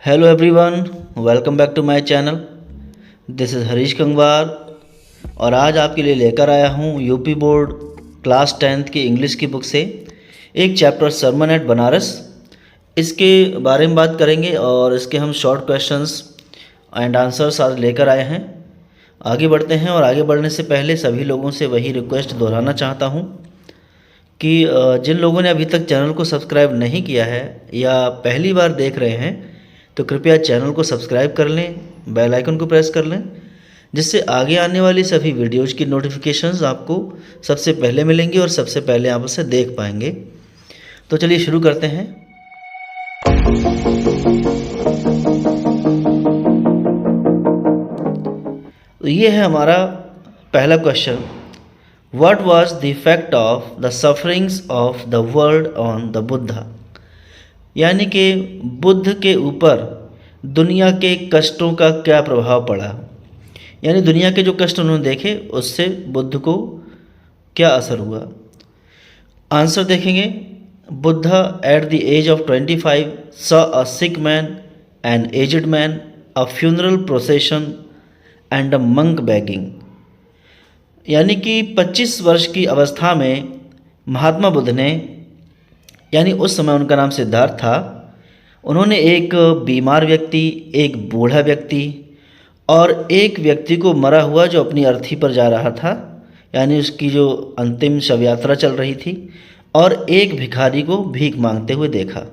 Hello everyone, welcome back to my channel. This is Harish Gangwar और आज आपके लिए लेकर आया हूँ यूपी बोर्ड क्लास 10th की इंग्लिश की बुक से एक चैप्टर सरमन एट बनारस। इसके बारे में बात करेंगे और इसके हम शॉर्ट क्वेश्चंस एंड आंसर्स आज लेकर आए हैं। आगे बढ़ते हैं और आगे बढ़ने से पहले सभी लोगों से वही रिक्वेस्ट दोहराना चाहता हूँ कि जिन लोगों ने अभी तक चैनल को सब्सक्राइब नहीं किया है या पहली बार देख रहे हैं तो कृपया चैनल को सब्सक्राइब कर लें, बेल आइकन को प्रेस कर लें, जिससे आगे आने वाली सभी वीडियोज़ की नोटिफिकेशंस आपको सबसे पहले मिलेंगी और सबसे पहले आप उसे देख पाएंगे। तो चलिए शुरू करते हैं। तो ये है हमारा पहला question. What was the effect of the sufferings of the world on the Buddha, यानी कि बुद्ध के ऊपर दुनिया के कष्टों का क्या प्रभाव पड़ा, यानी दुनिया के जो कष्ट उन्होंने देखे उससे बुद्ध को क्या असर हुआ। आंसर देखेंगे। Buddha at the age of 25 saw a sick man, an aged man, a funeral procession and a monk begging, यानी कि 25 वर्ष की अवस्था में महात्मा बुद्ध ने, यानी उस समय उनका नाम सिद्धार्थ था, उन्होंने एक बीमार व्यक्ति, एक बूढ़ा व्यक्ति और एक व्यक्ति को मरा हुआ जो अपनी अर्थी पर जा रहा था, यानी उसकी जो अंतिम शव यात्रा चल रही थी, और एक भिखारी को भीख मांगते हुए देखा।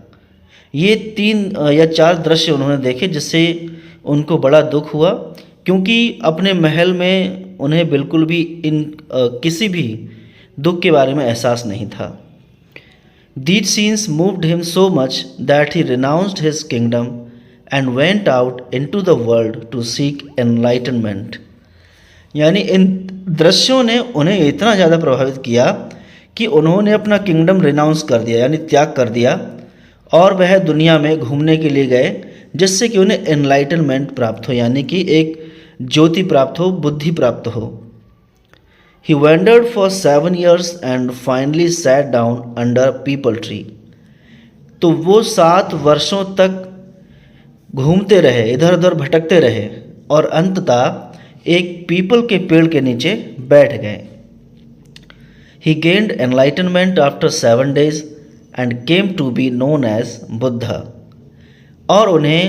ये 3 या 4 दृश्य उन्होंने देखे जिससे उनको बड़ा दुख हुआ, क्योंकि अपने महल में उन्हें बिल्कुल भी किसी भी दुख के बारे में एहसास नहीं था। These scenes moved him so much that he renounced his kingdom and went out into the world to seek enlightenment, यानी इन दृश्यों ने उन्हें इतना ज़्यादा प्रभावित किया कि उन्होंने अपना किंगडम रिनाउंस कर दिया, यानी त्याग कर दिया, और वह दुनिया में घूमने के लिए गए जिससे कि उन्हें एनलाइटनमेंट प्राप्त हो, यानी कि एक ज्योति प्राप्त हो, बुद्धि प्राप्त हो। He wandered for 7 years and finally sat down under a peepal tree. तो वो 7 वर्षों तक घूमते रहे, इधर उधर भटकते रहे और अंततः एक पीपल के पेड़ के नीचे बैठ गए। He gained enlightenment after 7 days and came to be known as Buddha. और उन्हें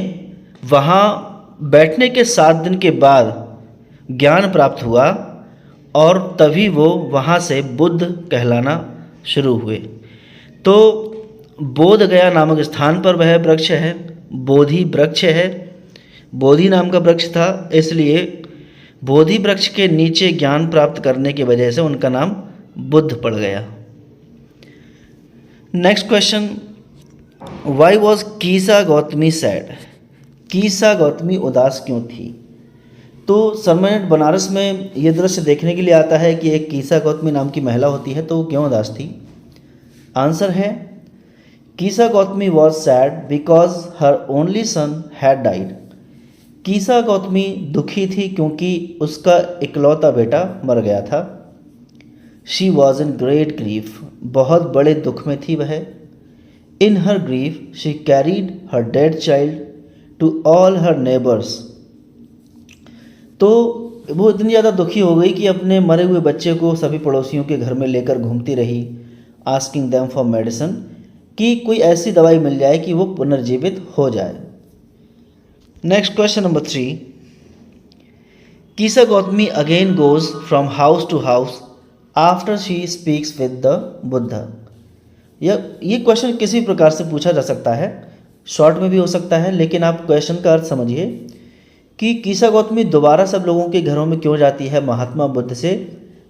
वहाँ बैठने के 7 दिन के बाद ज्ञान प्राप्त हुआ और तभी वो वहाँ से बुद्ध कहलाना शुरू हुए। तो बोध गया नामक स्थान पर वह वृक्ष है, बोधि वृक्ष है, बोधि नाम का वृक्ष था, इसलिए बोधि वृक्ष के नीचे ज्ञान प्राप्त करने की वजह से उनका नाम बुद्ध पड़ गया। Next question, why was Kisa Gautami sad, Kisa Gautami उदास क्यों थी। तो सरमन एट बनारस में ये दृश्य देखने के लिए आता है कि एक कीसा गौतमी नाम की महिला होती है, तो वो क्यों उदास थी। आंसर है, Kisa Gautami was sad because her only son had died. Kisa Gautami दुखी थी क्योंकि उसका इकलौता बेटा मर गया था। She was in great grief, बहुत बड़े दुख में थी वह। In her grief she carried her dead child to all her neighbours. तो वो इतनी ज़्यादा दुखी हो गई कि अपने मरे हुए बच्चे को सभी पड़ोसियों के घर में लेकर घूमती रही, आस्किंग देम फॉर मेडिसिन, कि कोई ऐसी दवाई मिल जाए कि वो पुनर्जीवित हो जाए। Next question number 3, Kisa Gotami again goes from house to house after she speaks with the Buddha. ये क्वेश्चन किसी प्रकार से पूछा जा सकता है, शॉर्ट में भी हो सकता है, लेकिन आप क्वेश्चन का अर्थ समझिए कि कीसा गौतमी दोबारा सब लोगों के घरों में क्यों जाती है महात्मा बुद्ध से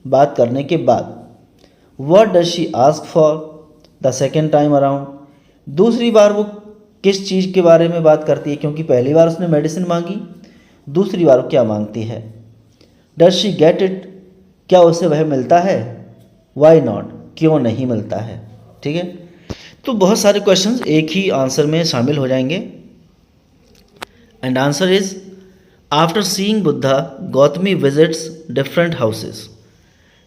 बात करने के बाद। What does she ask for the second time around, दूसरी बार वो किस चीज़ के बारे में बात करती है, क्योंकि पहली बार उसने मेडिसिन मांगी, दूसरी बार वो क्या मांगती है। डज शी गेट इट, क्या उसे वह मिलता है। वाई नॉट, क्यों नहीं मिलता है। ठीक है, तो बहुत सारे क्वेश्चंस एक ही आंसर में शामिल हो जाएंगे। And answer is, after seeing Buddha Gautami visits different houses,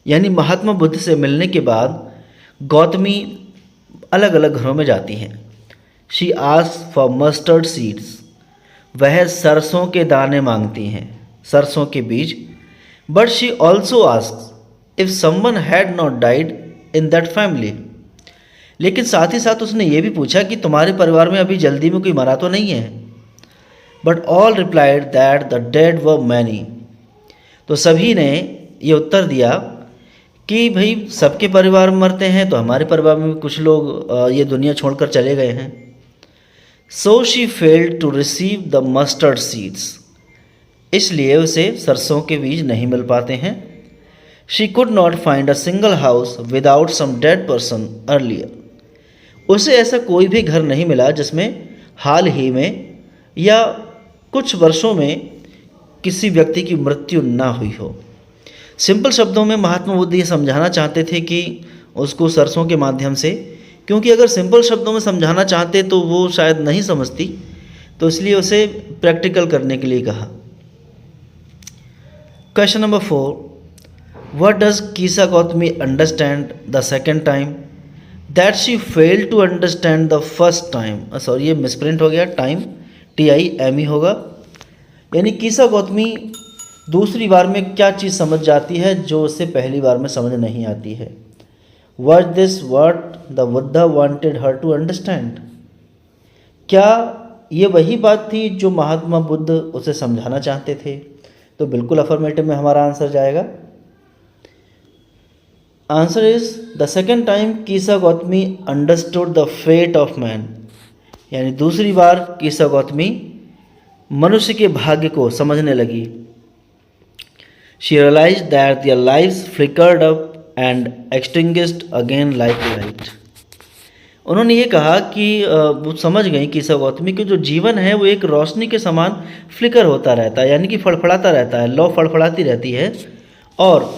यानी महात्मा बुद्ध से मिलने के बाद गौतमी अलग अलग घरों में जाती हैं। She asks for mustard seeds, वह सरसों के दाने मांगती हैं, सरसों के बीज। But she also asks if someone had not died in that family. लेकिन साथ ही साथ उसने ये भी पूछा कि तुम्हारे परिवार में अभी जल्दी में कोई मरा तो नहीं है। But all replied that the dead were many. तो सभी ने ये उत्तर दिया कि भाई सबके परिवार में मरते हैं तो हमारे परिवार में भी कुछ लोग ये दुनिया छोड़कर चले गए हैं। So she failed to receive the mustard seeds. इसलिए उसे सरसों के बीज नहीं मिल पाते हैं। She could not find a single house without some dead person earlier. उसे ऐसा कोई भी घर नहीं मिला जिसमें हाल ही में या कुछ वर्षों में किसी व्यक्ति की मृत्यु ना हुई हो। सिंपल शब्दों में महात्मा बुद्ध ये समझाना चाहते थे कि उसको सरसों के माध्यम से, क्योंकि अगर सिंपल शब्दों में समझाना चाहते तो वो शायद नहीं समझती, तो इसलिए उसे प्रैक्टिकल करने के लिए कहा। Question number 4, what does Kisa Gotami understand the second time that she failed to understand the first time. Sorry, ये मिसप्रिंट हो गया, टाइम TIME होगा। यानी कीसा गौतमी दूसरी बार में क्या चीज़ समझ जाती है जो उससे पहली बार में समझ नहीं आती है। Was this what the Buddha wanted her to understand? क्या ये वही बात थी जो महात्मा बुद्ध उसे समझाना चाहते थे? तो बिल्कुल अफर्मेटिव में हमारा आंसर जाएगा। Answer is the second time Kisa Gotami understood the fate of man. यानी दूसरी बार कीसा गौतमी मनुष्य के भाग्य को समझने लगी। She realized that their lives flickered up and extinguished again like light. उन्होंने ये कहा कि वो समझ गई कीसा गौतमी कि जो जीवन है वो एक रोशनी के समान फ्लिकर होता रहता है, यानी कि फड़फड़ाता रहता है, लौ फड़फड़ाती रहती है और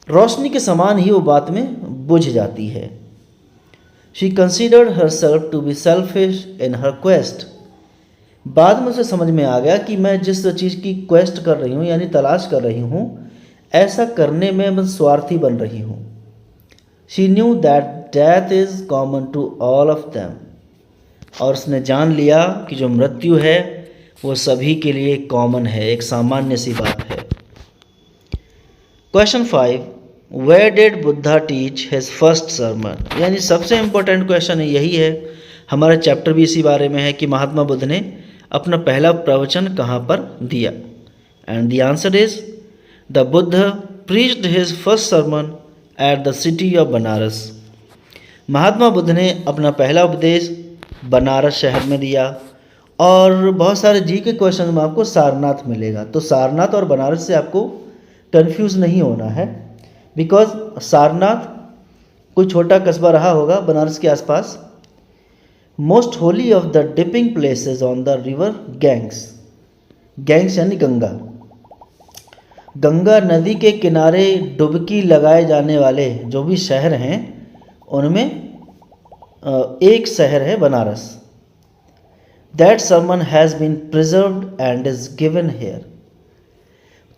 रोशनी के समान ही वो बात में बुझ जाती है। She considered herself to be selfish in her quest. बाद में उसे समझ में आ गया कि मैं जिस चीज़ की क्वेस्ट कर रही हूँ यानी तलाश कर रही हूँ, ऐसा करने में मैं स्वार्थी बन रही हूँ। She knew that death is common to all of them. और उसने जान लिया कि जो मृत्यु है वो सभी के लिए कॉमन है, एक सामान्य सी बात है। Question 5, where did Buddha teach his first sermon. यानी सबसे इम्पोर्टेंट क्वेश्चन यही है, हमारा चैप्टर भी इसी बारे में है कि महात्मा बुद्ध ने अपना पहला प्रवचन कहाँ पर दिया। And the answer is the Buddha preached his first sermon at the city of Banaras. Mahatma Buddha ने अपना पहला उपदेश बनारस शहर में दिया। और बहुत सारे जी के क्वेश्चन में आपको सारनाथ मिलेगा, तो सारनाथ और बनारस से आपको कंफ्यूज नहीं होना है, बिकॉज सारनाथ कोई छोटा कस्बा रहा होगा बनारस के आसपास। Most Holi of the dipping places on the river gangs. Gangs यानी गंगा, गंगा नदी के किनारे डुबकी लगाए जाने वाले जो भी शहर हैं उनमें एक शहर है Banaras. That sermon has been preserved and is given here.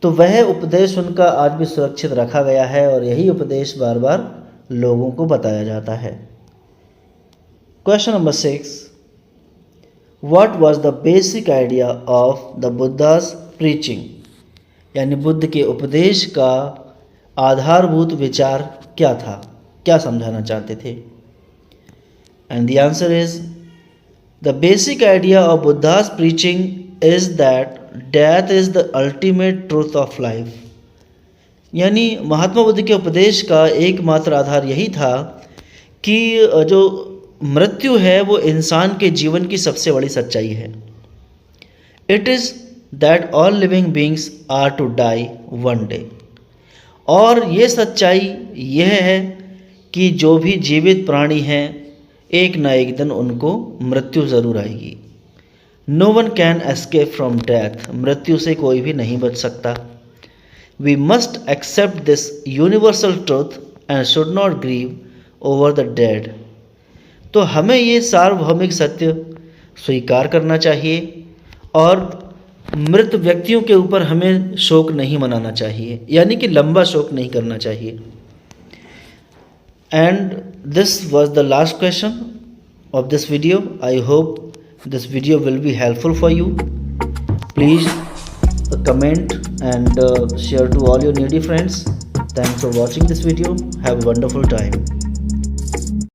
तो वह उपदेश उनका आज भी सुरक्षित रखा गया है और यही उपदेश बार बार लोगों को बताया जाता है। Question number 6, what was the basic idea of the Buddhas preaching. यानी बुद्ध के उपदेश का आधारभूत विचार क्या था, क्या समझाना चाहते थे। And the answer is the basic idea of Buddhas preaching is that death is the ultimate truth of life. यानी महात्मा बुद्ध के उपदेश का एकमात्र आधार यही था कि जो मृत्यु है वो इंसान के जीवन की सबसे बड़ी सच्चाई है। It is that all living beings are to die one day. और ये सच्चाई यह है कि जो भी जीवित प्राणी हैं एक ना एक दिन उनको मृत्यु ज़रूर आएगी। No one can escape from death. मृत्यु से कोई भी नहीं बच सकता। We must accept this universal truth and should not grieve over the dead. तो हमें ये सार्वभौमिक सत्य स्वीकार करना चाहिए और मृत व्यक्तियों के ऊपर हमें शोक नहीं मनाना चाहिए, यानी कि लंबा शोक नहीं करना चाहिए। And this was the last question of this video. I hope this video will be helpful for you. Please comment and share to all your needy friends. Thanks for watching this video. Have a wonderful time.